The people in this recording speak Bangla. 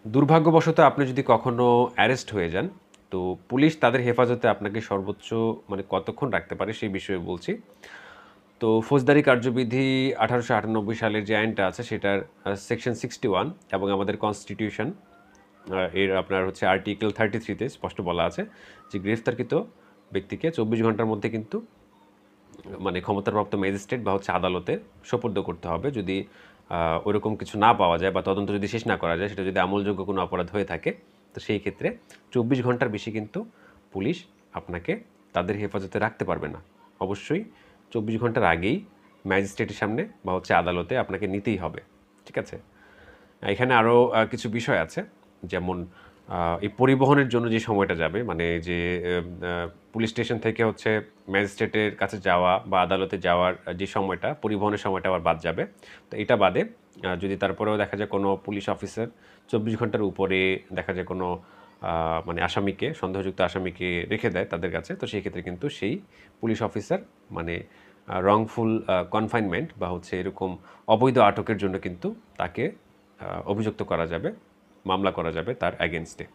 দুর্ভাগ্যবশত আপনি যদি কখনো অ্যারেস্ট হয়ে যান, তো পুলিশ তাদের হেফাজতে আপনাকে সর্বোচ্চ মানে কতক্ষণ রাখতে পারে সেই বিষয়ে বলছি। তো ফৌজদারি কার্যবিধি ১৮৯৮ সালের যে আইনটা আছে সেটার সেকশন 61 এবং আমাদের কনস্টিটিউশন এর আপনার হচ্ছে আর্টিকেল 33 তে স্পষ্ট বলা আছে যে গ্রেফতারকৃত ব্যক্তিকে ২৪ ঘন্টার মধ্যে কিন্তু মানে ক্ষমতাপ্রাপ্ত ম্যাজিস্ট্রেট বা হচ্ছে আদালতে সোপর্দ করতে হবে। যদি ওইরকম কিছু না পাওয়া যায় বা তদন্ত যদি শেষ না করা যায়, সেটা যদি আমলযোগ্য কোনো অপরাধ হয়ে থাকে, তো সেই ক্ষেত্রে ২৪ ঘন্টার বেশি কিন্তু পুলিশ আপনাকে তাদের হেফাজতে রাখতে পারবে না। অবশ্যই ২৪ ঘন্টার আগেই ম্যাজিস্ট্রেটের সামনে বা হচ্ছে আদালতে আপনাকে নিতেই হবে। ঠিক আছে? এখানে আরও কিছু বিষয় আছে, যেমন এই পরিবহনের জন্য যে সময়টা যাবে, মানে যে পুলিশ স্টেশন থেকে হচ্ছে ম্যাজিস্ট্রেটের কাছে যাওয়া বা আদালতে যাওয়ার যে সময়টা, পরিবহনের সময়টা আবার বাদ যাবে। তো এটা বাদে যদি তারপরেও দেখা যায় কোনো পুলিশ অফিসার ২৪ ঘন্টার উপরে দেখা যায় কোনো মানে আসামিকে, সন্দেহযুক্ত আসামিকে রেখে দেয় তাদের কাছে, তো সেই ক্ষেত্রে কিন্তু সেই পুলিশ অফিসার মানে রংফুল কনফাইনমেন্ট বা হচ্ছে এরকম অবৈধ আটকের জন্য কিন্তু তাকে অভিযুক্ত করা যাবে, মামলা করা যাবে তার অ্যাগেনস্টে।